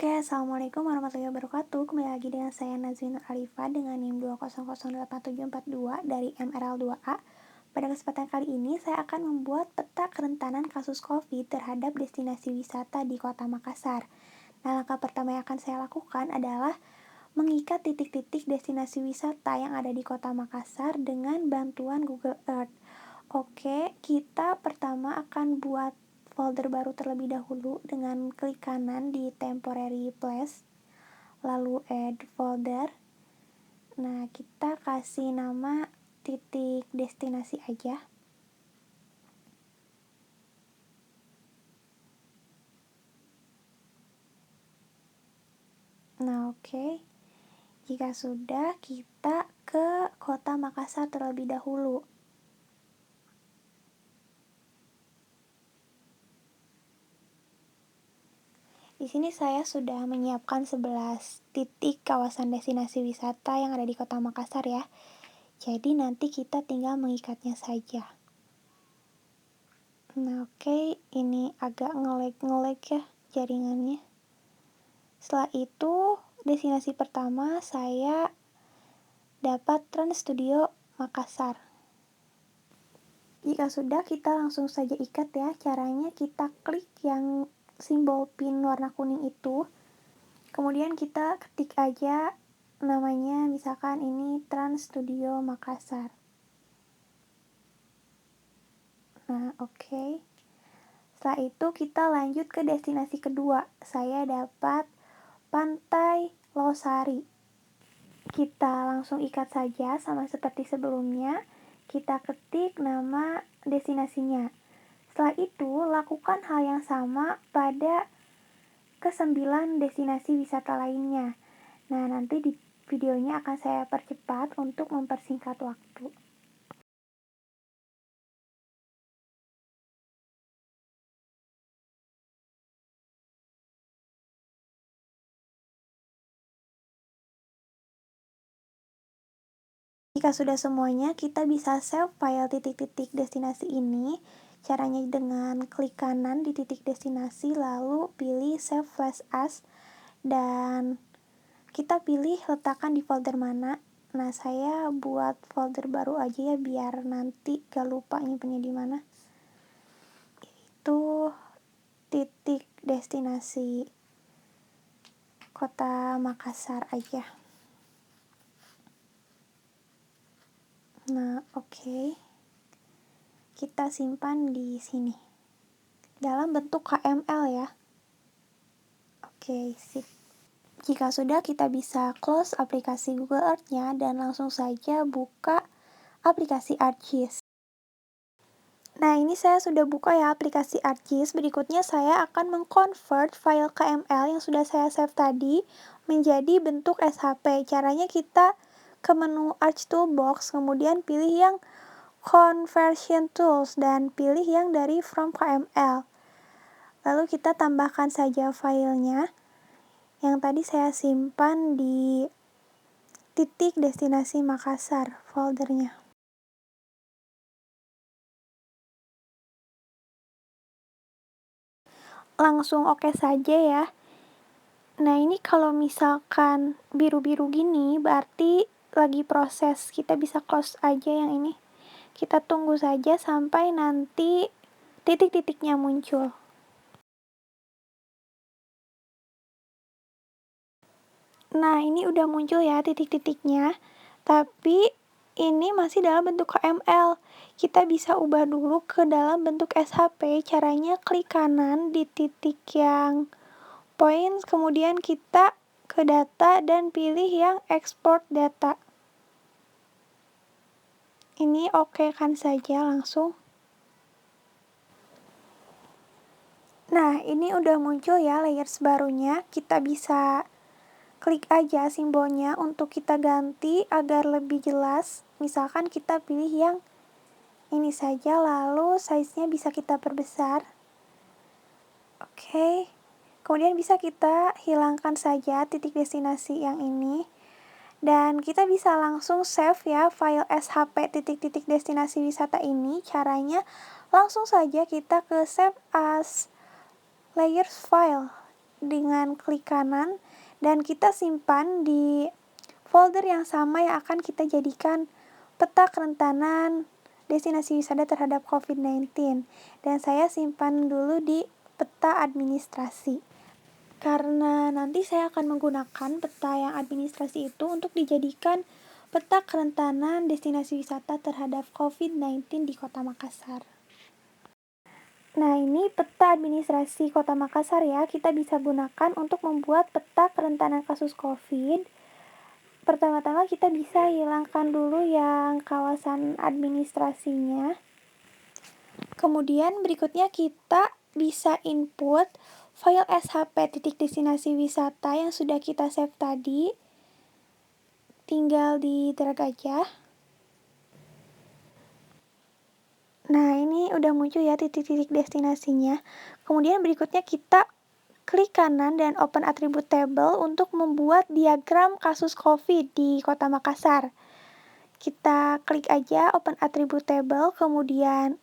Oke, Assalamualaikum warahmatullahi wabarakatuh. Kembali lagi dengan saya Nazrin Arifah dengan NIM 2008742 dari MRL2A. Pada kesempatan kali ini, saya akan membuat peta kerentanan kasus COVID terhadap destinasi wisata di Kota Makassar. Nah, langkah pertama yang akan saya lakukan adalah mengikat titik-titik destinasi wisata yang ada di Kota Makassar dengan bantuan Google Earth. Oke, kita pertama akan buat folder baru terlebih dahulu dengan klik kanan di temporary place, lalu add folder. Nah, kita kasih nama titik destinasi aja. Nah, oke. Jika sudah, kita ke Kota Makassar terlebih dahulu. Di sini saya sudah menyiapkan 11 titik kawasan destinasi wisata yang ada di Kota Makassar ya. Jadi nanti kita tinggal mengikatnya saja. Nah, oke, ini agak nge-lag ya jaringannya. Setelah itu, destinasi pertama saya dapat Trans Studio Makassar. Jika sudah, kita langsung saja ikat ya. Caranya kita klik yang simbol pin warna kuning itu. Kemudian kita ketik aja namanya, misalkan ini Trans Studio Makassar. Nah, oke. Setelah itu kita lanjut ke destinasi kedua. Saya dapat Pantai Losari. Kita langsung ikat saja sama seperti sebelumnya. Kita ketik nama destinasinya. Setelah itu, lakukan hal yang sama pada ke-9 destinasi wisata lainnya. Nah, nanti di videonya akan saya percepat untuk mempersingkat waktu. Jika sudah semuanya, kita bisa save file titik-titik destinasi ini. Caranya dengan klik kanan di titik destinasi, lalu pilih Save Flash As, dan kita pilih letakkan di folder mana. Nah, saya buat folder baru aja ya, biar nanti gak lupa nyimpennya di mana. Itu titik destinasi Kota Makassar aja. Nah, oke. Kita simpan di sini dalam bentuk KML ya. Oke, sip. Jika sudah, kita bisa close aplikasi Google Earth-nya dan langsung saja buka aplikasi ArcGIS. Nah, ini saya sudah buka ya aplikasi ArcGIS. Berikutnya saya akan mengconvert file KML yang sudah saya save tadi menjadi bentuk SHP. Caranya kita ke menu Arch Toolbox, kemudian pilih yang Conversion Tools dan pilih yang dari From KML. Lalu kita tambahkan saja filenya yang tadi saya simpan di titik destinasi Makassar foldernya. Langsung oke saja ya. Nah, ini kalau misalkan biru-biru gini berarti lagi proses. Kita bisa close aja yang ini. Kita tunggu saja sampai nanti titik-titiknya muncul. Nah, ini udah muncul ya titik-titiknya. Tapi ini masih dalam bentuk KML. Kita bisa ubah dulu ke dalam bentuk SHP. Caranya klik kanan di titik yang points, kemudian kita ke data dan pilih yang export data. Ini oke kan saja langsung. Nah, ini udah muncul ya layers barunya. Kita bisa klik aja simbolnya untuk kita ganti agar lebih jelas. Misalkan kita pilih yang ini saja, lalu size-nya bisa kita perbesar. Oke. Kemudian bisa kita hilangkan saja titik destinasi yang ini. Dan kita bisa langsung save ya file SHP titik-titik destinasi wisata ini. Caranya langsung saja kita ke Save as Layers File. dengan klik kanan dan kita simpan di folder yang sama yang akan kita jadikan peta kerentanan destinasi wisata terhadap COVID-19. Dan saya simpan dulu di peta administrasi. Karena nanti saya akan menggunakan peta yang administrasi itu untuk dijadikan peta kerentanan destinasi wisata terhadap COVID-19 di Kota Makassar. Nah, ini peta administrasi Kota Makassar ya, kita bisa gunakan untuk membuat peta kerentanan kasus COVID. Pertama-tama kita bisa hilangkan dulu yang kawasan administrasinya. Kemudian berikutnya kita bisa input file SHP titik destinasi wisata yang sudah kita save tadi. Tinggal di drag aja. Nah, ini udah muncul ya titik-titik destinasinya. Kemudian berikutnya kita klik kanan dan open attribute table untuk membuat diagram kasus COVID di Kota Makassar. Kita klik aja open attribute table, kemudian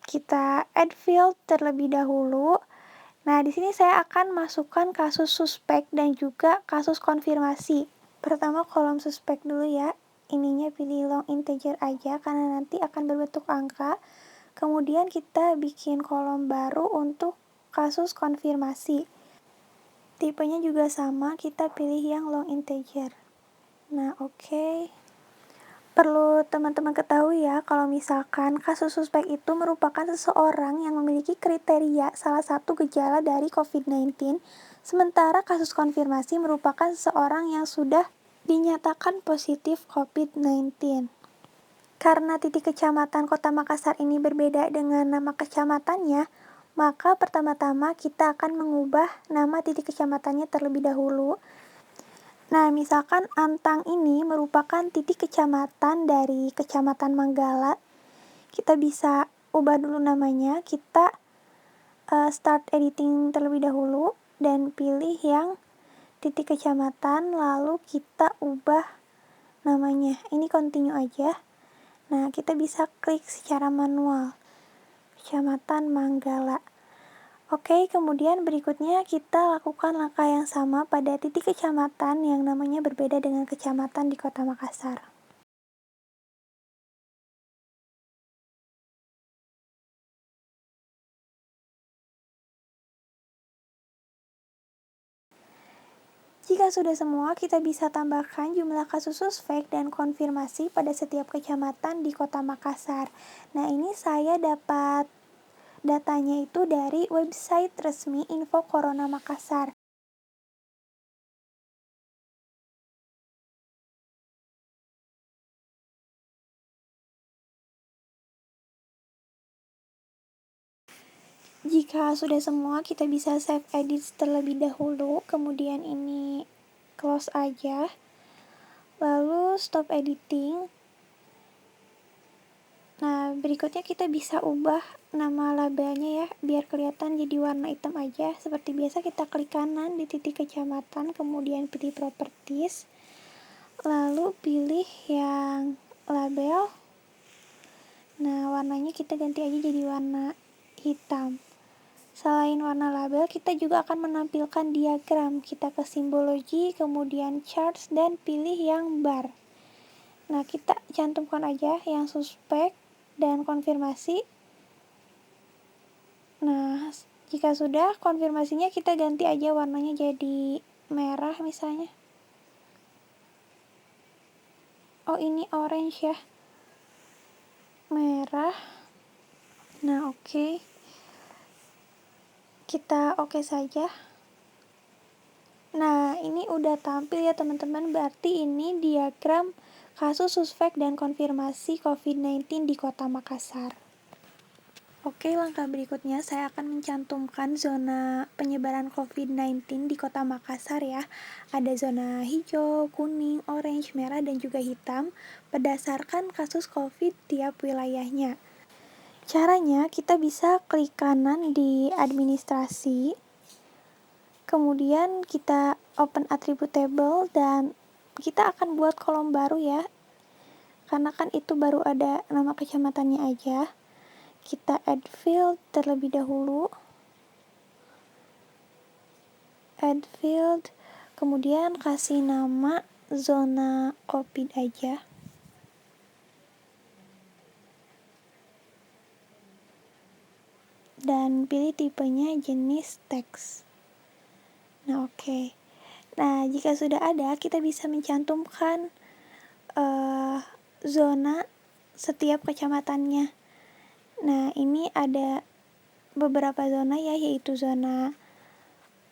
kita add field terlebih dahulu. Nah, di sini saya akan masukkan kasus suspek dan juga kasus konfirmasi. Pertama kolom suspek dulu ya. Ininya pilih long integer aja karena nanti akan berbentuk angka. Kemudian kita bikin kolom baru untuk kasus konfirmasi. Tipenya juga sama, kita pilih yang long integer. Nah, oke. Perlu teman-teman ketahui ya, kalau misalkan kasus suspek itu merupakan seseorang yang memiliki kriteria salah satu gejala dari COVID-19, sementara kasus konfirmasi merupakan seseorang yang sudah dinyatakan positif COVID-19. Karena titik kecamatan Kota Makassar ini berbeda dengan nama kecamatannya, maka pertama-tama kita akan mengubah nama titik kecamatannya terlebih dahulu. Nah, misalkan Antang ini merupakan titik kecamatan dari Kecamatan Manggala. Kita bisa ubah dulu namanya. Kita start editing terlebih dahulu dan pilih yang titik kecamatan, lalu kita ubah namanya. Ini continue aja. Nah, kita bisa klik secara manual. Kecamatan Manggala. Oke, kemudian berikutnya kita lakukan langkah yang sama pada titik kecamatan yang namanya berbeda dengan kecamatan di Kota Makassar. Jika sudah semua, kita bisa tambahkan jumlah kasus suspek dan konfirmasi pada setiap kecamatan di Kota Makassar. Nah, ini saya dapat datanya itu dari website resmi Info Corona Makassar. Jika sudah semua, kita bisa save edit terlebih dahulu, kemudian ini close aja, lalu stop editing. Nah, berikutnya kita bisa ubah nama labelnya ya, biar kelihatan jadi warna hitam aja. Seperti biasa kita klik kanan di titik kecamatan, kemudian pilih properties, lalu pilih yang label. Nah, warnanya kita ganti aja jadi warna hitam. Selain warna label, kita juga akan menampilkan diagram. Kita ke simbologi, kemudian charts, dan pilih yang bar. Nah, kita cantumkan aja yang suspek dan konfirmasi. Nah, jika sudah, konfirmasinya kita ganti aja warnanya jadi merah misalnya. Oh, ini orange ya. Merah. Nah, oke. Kita oke saja. Nah, ini udah tampil ya teman-teman. Berarti ini diagram kasus suspek dan konfirmasi COVID-19 di Kota Makassar. Oke, langkah berikutnya saya akan mencantumkan zona penyebaran COVID-19 di Kota Makassar ya. Ada zona hijau, kuning, orange, merah, dan juga hitam berdasarkan kasus COVID tiap wilayahnya. Caranya kita bisa klik kanan di administrasi, kemudian kita open attribute table dan kita akan buat kolom baru ya. Karena kan itu baru ada nama kecamatannya aja. Kita add field terlebih dahulu. add field, kemudian kasih nama zona COVID aja. Dan pilih tipenya jenis teks. Nah, oke. Nah, jika sudah ada, kita bisa mencantumkan zona setiap kecamatannya. Nah, ini ada beberapa zona ya, yaitu zona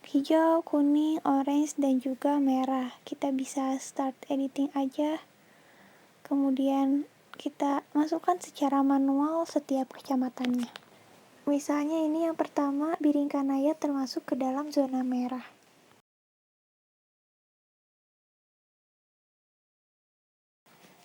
hijau, kuning, orange, dan juga merah. Kita bisa start editing aja. Kemudian kita masukkan secara manual setiap kecamatannya. Misalnya ini yang pertama, Biringkanaya termasuk ke dalam zona merah.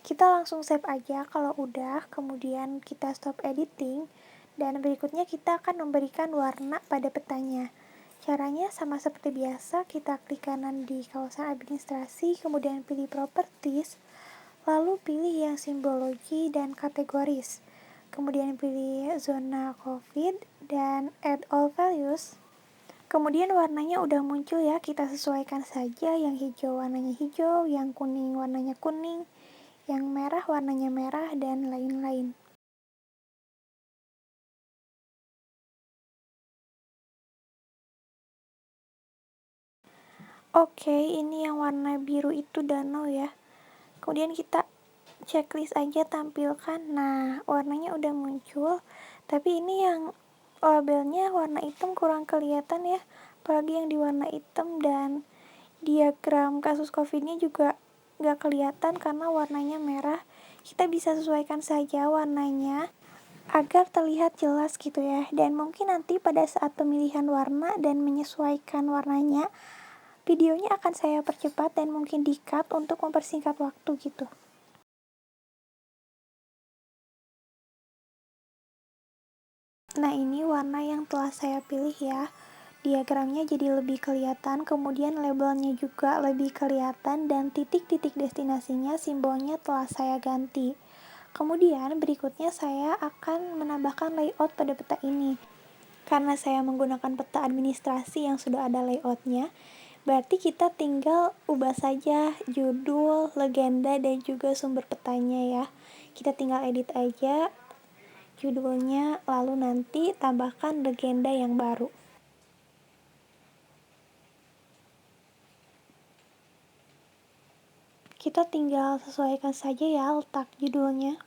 Kita langsung save aja kalau udah, kemudian kita stop editing, dan berikutnya kita akan memberikan warna pada petanya. Caranya sama seperti biasa, kita klik kanan di kawasan administrasi, kemudian pilih properties, lalu pilih yang simbologi dan kategoris. Kemudian pilih zona COVID dan add all values. Kemudian warnanya udah muncul ya, kita sesuaikan saja, yang hijau warnanya hijau, yang kuning warnanya kuning, yang merah warnanya merah, dan lain-lain. Oke, ini yang warna biru itu danau ya. Kemudian kita checklist aja tampilkan. Nah, warnanya udah muncul, tapi ini yang labelnya warna hitam kurang kelihatan ya, apalagi yang di warna hitam, dan diagram kasus COVID-nya juga nggak kelihatan karena warnanya merah. Kita bisa sesuaikan saja warnanya agar terlihat jelas gitu ya. Dan mungkin nanti pada saat pemilihan warna dan menyesuaikan warnanya, videonya akan saya percepat dan mungkin di-cut untuk mempersingkat waktu gitu. Nah, ini warna yang telah saya pilih ya. Diagramnya jadi lebih kelihatan, kemudian labelnya juga lebih kelihatan, dan titik-titik destinasinya simbolnya telah saya ganti. Kemudian berikutnya saya akan menambahkan layout pada peta ini. Karena saya menggunakan peta administrasi yang sudah ada layoutnya, berarti kita tinggal ubah saja judul, legenda, dan juga sumber petanya ya. Kita tinggal edit aja judulnya, lalu nanti tambahkan legenda yang baru. Kita tinggal sesuaikan saja ya letak judulnya.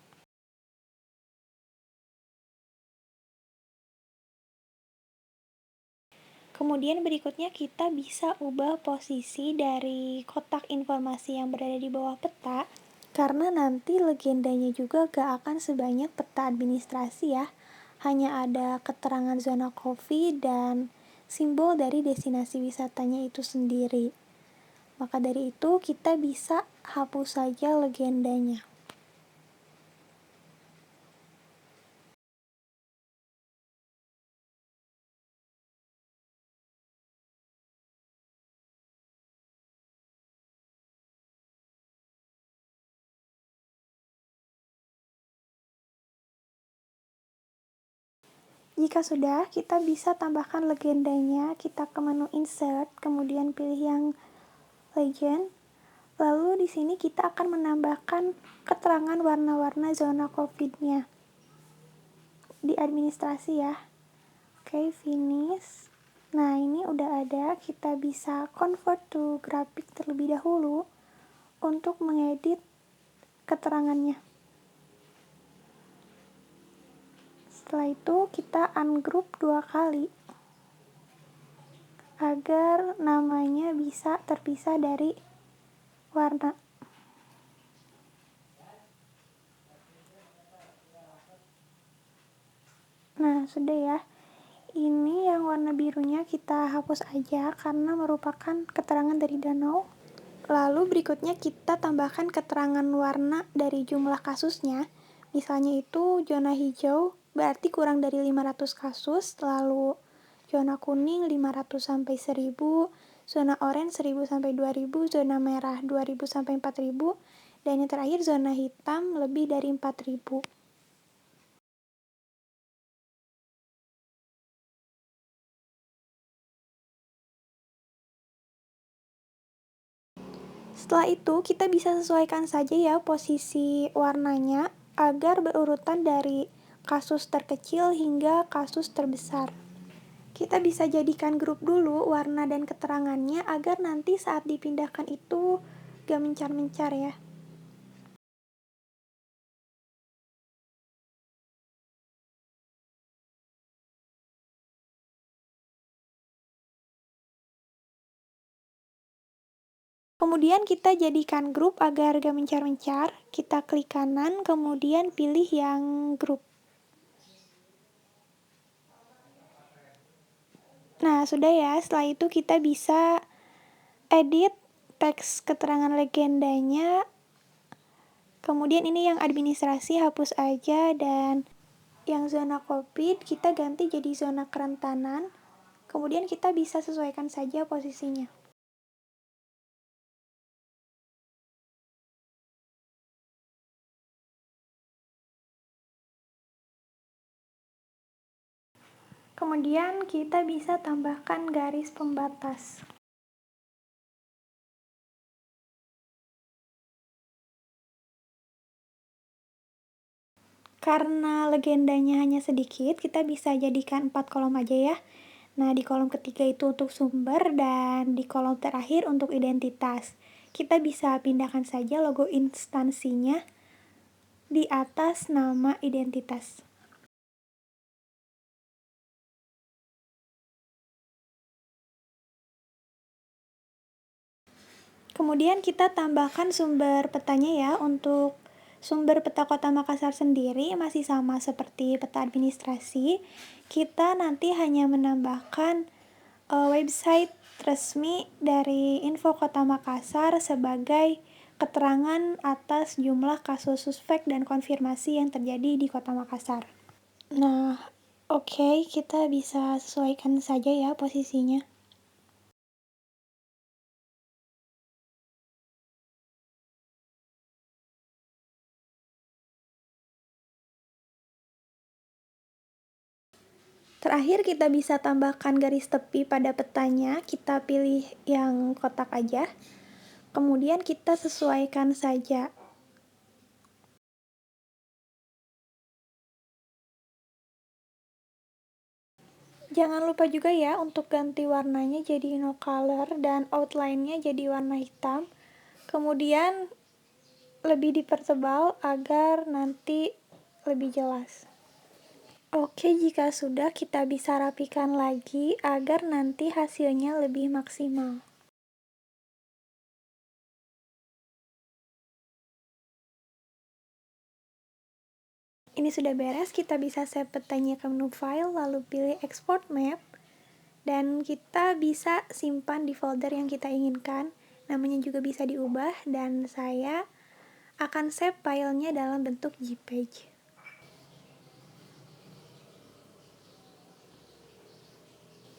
Kemudian berikutnya kita bisa ubah posisi dari kotak informasi yang berada di bawah peta, karena nanti legendanya juga gak akan sebanyak peta administrasi ya. Hanya ada keterangan zona COVID dan simbol dari destinasi wisatanya itu sendiri. Maka dari itu kita bisa hapus saja legendanya. Jika sudah, kita bisa tambahkan legendanya. Kita ke menu insert, kemudian pilih yang legend. Lalu di sini kita akan menambahkan keterangan warna-warna zona COVID-nya di administrasi ya. Oke, finish. Nah, ini udah ada. Kita bisa convert to grafik terlebih dahulu untuk mengedit keterangannya. Setelah itu kita ungroup 2 kali agar namanya bisa terpisah dari warna. Nah, sudah ya. Ini yang warna birunya kita hapus aja karena merupakan keterangan dari danau. Lalu berikutnya kita tambahkan keterangan warna dari jumlah kasusnya. Misalnya itu zona hijau berarti kurang dari 500 kasus, lalu zona kuning 500 sampai 1000, zona orange 1000 sampai 2000, zona merah 2000 sampai 4000, dan yang terakhir zona hitam lebih dari 4000. Setelah itu, kita bisa sesuaikan saja ya posisi warnanya agar berurutan dari kasus terkecil hingga kasus terbesar. Kita bisa jadikan grup dulu warna dan keterangannya agar nanti saat dipindahkan itu gak mencar-mencar ya. Kemudian kita jadikan grup agar gak mencar-mencar, kita klik kanan, kemudian pilih yang grup. Nah, sudah ya, setelah itu kita bisa edit teks keterangan legendanya. Kemudian ini yang administrasi hapus aja, dan yang zona COVID kita ganti jadi zona kerentanan. Kemudian kita bisa sesuaikan saja posisinya. Kemudian kita bisa tambahkan garis pembatas. Karena legendanya hanya sedikit, kita bisa jadikan 4 kolom aja ya. Nah, di kolom ketiga itu untuk sumber, dan di kolom terakhir untuk identitas. Kita bisa pindahkan saja logo instansinya di atas nama identitas. Kemudian kita tambahkan sumber petanya ya. Untuk sumber peta Kota Makassar sendiri masih sama seperti peta administrasi. Kita nanti hanya menambahkan website resmi dari Info Kota Makassar sebagai keterangan atas jumlah kasus suspek dan konfirmasi yang terjadi di Kota Makassar. Nah, oke, kita bisa sesuaikan saja ya posisinya. Terakhir kita bisa tambahkan garis tepi pada petanya, kita pilih yang kotak aja. Kemudian kita sesuaikan saja. Jangan lupa juga ya untuk ganti warnanya jadi no color dan outline-nya jadi warna hitam. Kemudian lebih dipertebal agar nanti lebih jelas. Oke, jika sudah kita bisa rapikan lagi agar nanti hasilnya lebih maksimal. Ini sudah beres, kita bisa save petanya ke menu file, lalu pilih export map, dan kita bisa simpan di folder yang kita inginkan. Namanya juga bisa diubah, dan saya akan save filenya dalam bentuk JPEG.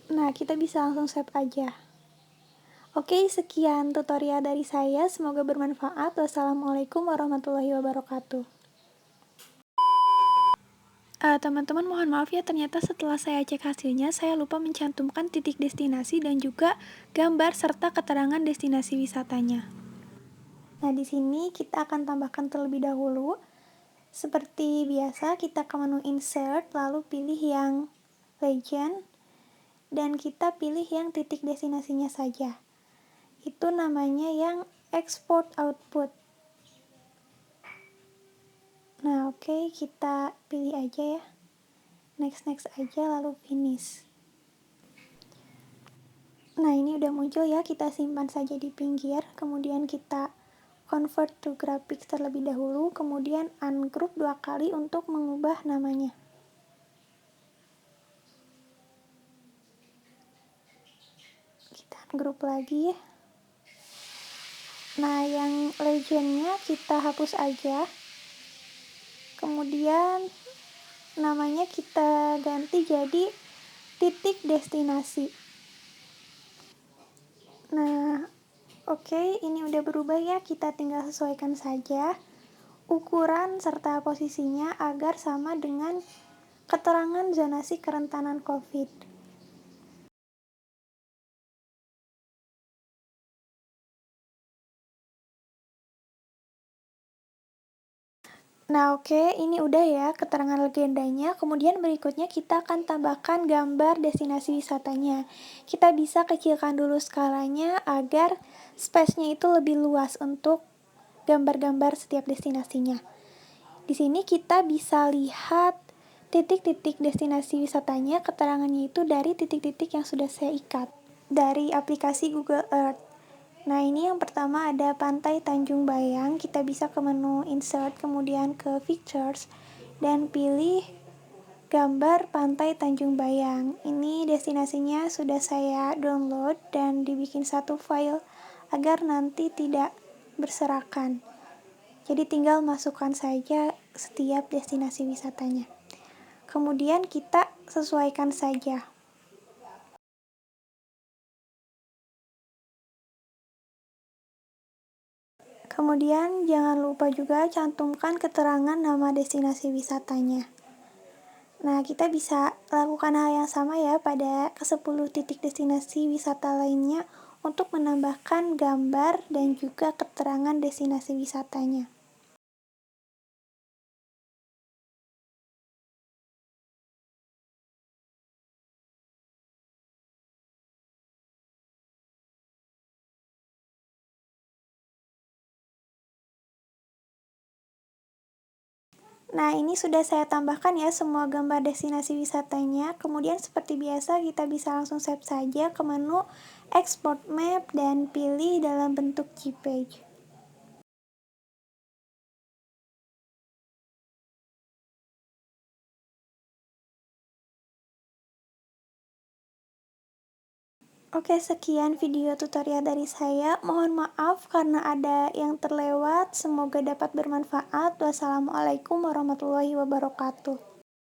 Nah, kita bisa langsung save aja. Oke, sekian tutorial dari saya, semoga bermanfaat. Wassalamualaikum warahmatullahi wabarakatuh. Teman-teman, mohon maaf ya, ternyata setelah saya cek hasilnya, saya lupa mencantumkan titik destinasi dan juga gambar serta keterangan destinasi wisatanya. Nah, di sini kita akan tambahkan terlebih dahulu. Seperti biasa, kita ke menu insert, lalu pilih yang legend, dan kita pilih yang titik destinasinya saja. Itu namanya yang export output. Nah, oke, kita pilih aja ya. Next aja, lalu finish. Nah, ini udah muncul ya, kita simpan saja di pinggir. Kemudian kita convert to graphics terlebih dahulu, kemudian ungroup 2 kali untuk mengubah namanya. Kita ungroup lagi ya. Nah, yang legendnya kita hapus aja. Kemudian namanya kita ganti jadi titik destinasi. Nah, oke, ini udah berubah ya, kita tinggal sesuaikan saja ukuran serta posisinya agar sama dengan keterangan zonasi kerentanan COVID. Nah, oke, ini udah ya keterangan legendanya. Kemudian berikutnya kita akan tambahkan gambar destinasi wisatanya. Kita bisa kecilkan dulu skalanya agar space-nya itu lebih luas untuk gambar-gambar setiap destinasinya. Di sini kita bisa lihat titik-titik destinasi wisatanya, keterangannya itu dari titik-titik yang sudah saya ikat dari aplikasi Google Earth. Nah, ini yang pertama ada Pantai Tanjung Bayang. Kita bisa ke menu Insert, kemudian ke Pictures, dan pilih gambar Pantai Tanjung Bayang. Ini destinasinya sudah saya download dan dibikin satu file agar nanti tidak berserakan. Jadi tinggal masukkan saja setiap destinasi wisatanya. Kemudian kita sesuaikan saja. Kemudian jangan lupa juga cantumkan keterangan nama destinasi wisatanya. Nah, kita bisa lakukan hal yang sama ya pada ke-10 titik destinasi wisata lainnya untuk menambahkan gambar dan juga keterangan destinasi wisatanya. Nah, ini sudah saya tambahkan ya semua gambar destinasi wisatanya. Kemudian seperti biasa kita bisa langsung save saja ke menu Export Map dan pilih dalam bentuk JPEG. Oke, sekian video tutorial dari saya. Mohon maaf karena ada yang terlewat. Semoga dapat bermanfaat. Wassalamualaikum warahmatullahi wabarakatuh.